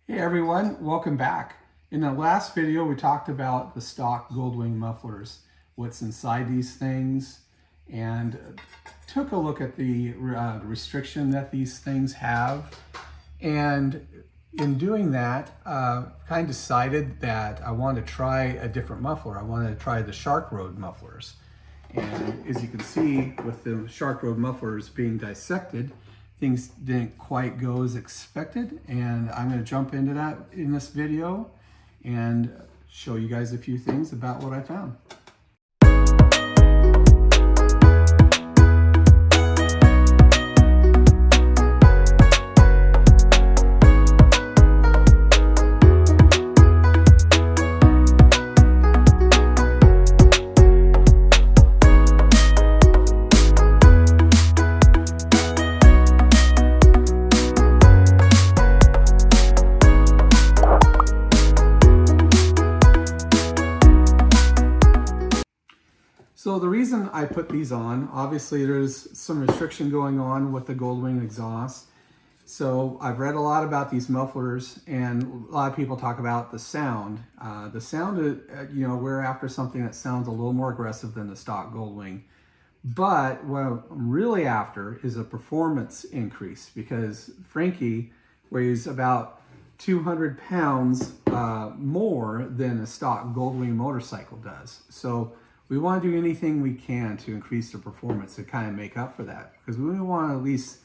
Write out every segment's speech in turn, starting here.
Hey everyone, welcome back. In the last video we talked about the stock Goldwing mufflers, what's inside these things, and took a look at the restriction that these things have. And in doing that, kind of decided that I wanted to try a different muffler. I wanted to try the SharkRoad mufflers. And as you can see with the SharkRoad mufflers being dissected, things didn't quite go as expected, and I'm going to jump into that in this video and show you guys a few things about what I found. So the reason I put these on, obviously there's some restriction going on with the Goldwing Exhaust. So I've read a lot about these mufflers, and a lot of people talk about the sound. We're after something that sounds a little more aggressive than the stock Goldwing. But what I'm really after is a performance increase, because Frankie weighs about 200 pounds more than a stock Goldwing motorcycle does. So we want to do anything we can to increase the performance to kind of make up for that, because we want to at least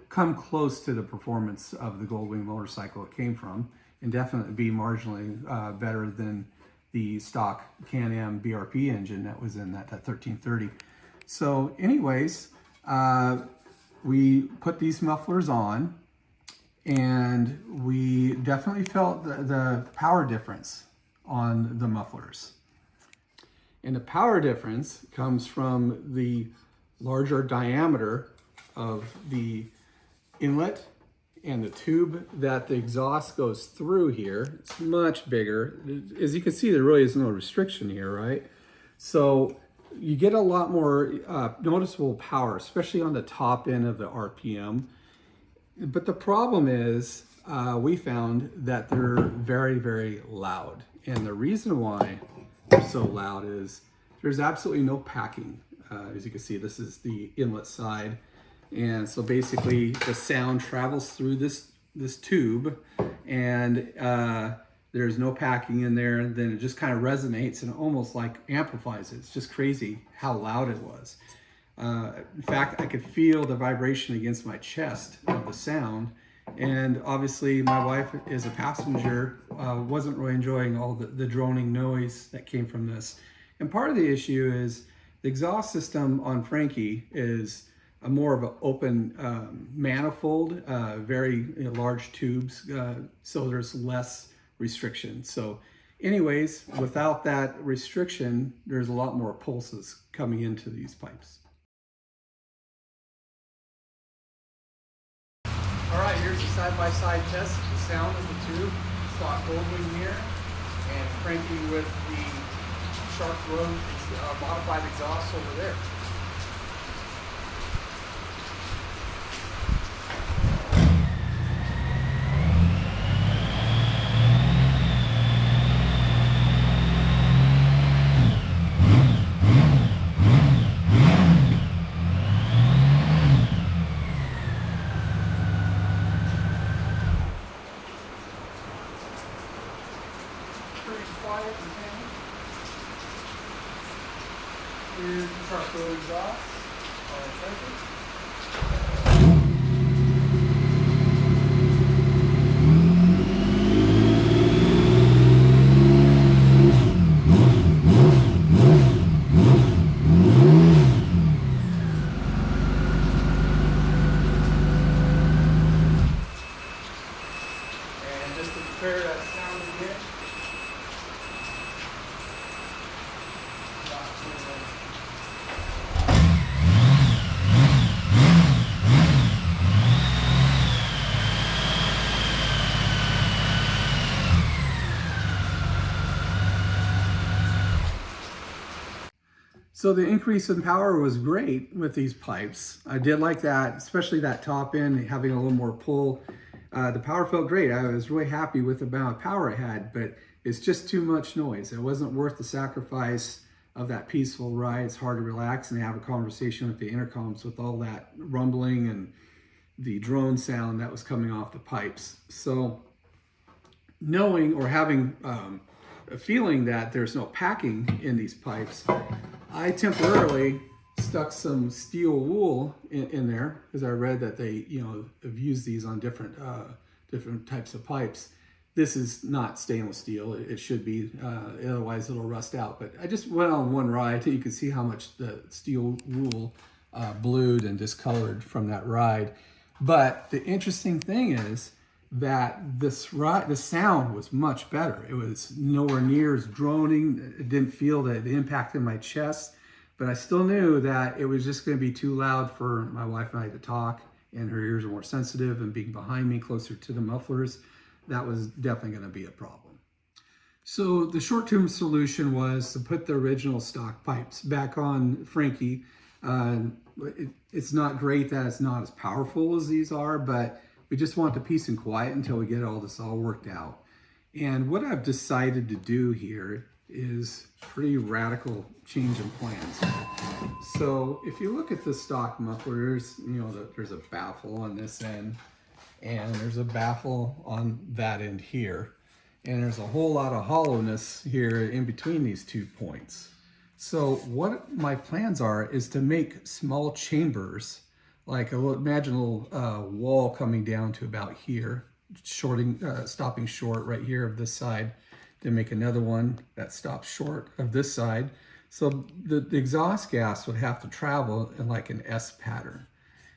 come close to the performance of the Goldwing motorcycle it came from, and definitely be marginally better than the stock Can-Am BRP engine that was in that 1330. So anyways, we put these mufflers on, and we definitely felt the power difference on the mufflers. And the power difference comes from the larger diameter of the inlet and the tube that the exhaust goes through here. It's much bigger. As you can see, there really is no restriction here, right? So you get a lot more noticeable power, especially on the top end of the RPM. But the problem is we found that they're very, very loud. And the reason why they're so loud is there's absolutely no packing. As you can see, this is the inlet side. And so basically the sound travels through this tube, and there's no packing in there. And then it just kind of resonates and almost like amplifies it. It's just crazy how loud it was. In fact, I could feel the vibration against my chest of the sound. And obviously my wife, as a passenger, wasn't really enjoying all the droning noise that came from this. And part of the issue is the exhaust system on Frankie is more of an open manifold, very large tubes, so there's less restriction. So anyways, without that restriction, there's a lot more pulses coming into these pipes. All right, here's a side-by-side test, the sound of the tube, stock Goldwing here, and Frankie with the SharkRoad modified exhaust over there. Pretty quiet and tame. Here's the SharkRoad exhaust. All right, Frankie. And just to compare that sound again. So the increase in power was great with these pipes. I did like that, especially that top end, having a little more pull. The power felt great. I was really happy with the amount of power it had, but it's just too much noise. It wasn't worth the sacrifice of that peaceful ride. It's hard to relax and have a conversation with the intercoms with all that rumbling and the drone sound that was coming off the pipes. So knowing or having a feeling that there's no packing in these pipes, I temporarily stuck some steel wool in there because I read that they, have used these on different types of pipes. This is not stainless steel. It should be, otherwise it'll rust out. But I just went on one ride. You can see how much the steel wool blued and discolored from that ride. But the interesting thing is that the sound was much better. It was nowhere near as droning. It didn't feel the impact in my chest. But I still knew that it was just going to be too loud for my wife and I to talk, and her ears are more sensitive, and being behind me closer to the mufflers, that was definitely going to be a problem. So the short-term solution was to put the original stock pipes back on Frankie. It's not great that it's not as powerful as these are, but we just want the peace and quiet until we get all this all worked out. And what I've decided to do here is pretty radical change in plans. So if you look at the stock mufflers, there's a baffle on this end, and there's a baffle on that end here. And there's a whole lot of hollowness here in between these 2 points. So what my plans are is to make small chambers, like imagine a little wall coming down to about here, stopping short right here of this side. Then make another one that stops short of this side. So the exhaust gas would have to travel in like an S pattern.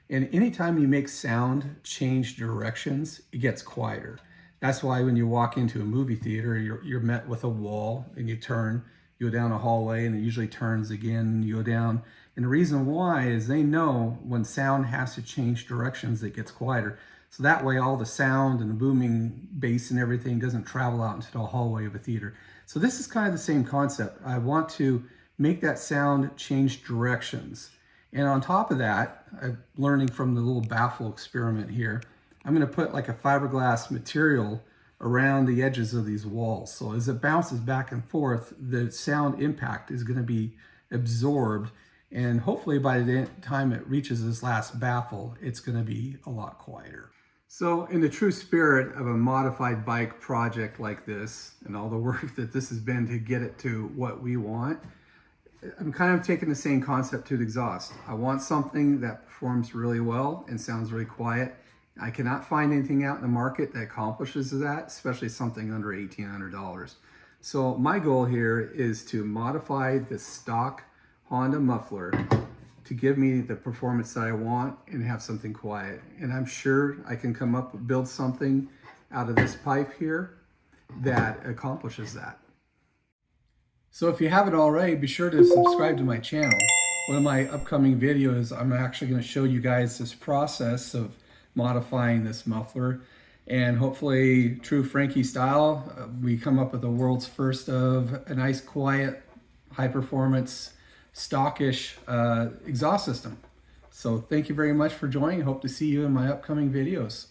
And anytime you make sound change directions, it gets quieter. That's why when you walk into a movie theater, you're met with a wall, and you turn, you go down a hallway, and it usually turns again, and you go down. And the reason why is they know when sound has to change directions, it gets quieter. So that way all the sound and the booming bass and everything doesn't travel out into the hallway of a theater. So this is kind of the same concept. I want to make that sound change directions. And on top of that, I'm learning from the little baffle experiment here, I'm going to put like a fiberglass material around the edges of these walls. So as it bounces back and forth, the sound impact is going to be absorbed. And hopefully by the time it reaches this last baffle, it's going to be a lot quieter. So in the true spirit of a modified bike project like this, and all the work that this has been to get it to what we want, I'm kind of taking the same concept to the exhaust. I want something that performs really well and sounds really quiet. I cannot find anything out in the market that accomplishes that, especially something under $1,800. So my goal here is to modify the stock Honda muffler to give me the performance that I want and have something quiet. And I'm sure I can build something out of this pipe here that accomplishes that. So if you haven't already, be sure to subscribe to my channel. One of my upcoming videos, I'm actually going to show you guys this process of modifying this muffler, and hopefully true Frankie style, we come up with the world's first of a nice quiet high performance stockish exhaust system. So thank you very much for joining. Hope to see you in my upcoming videos.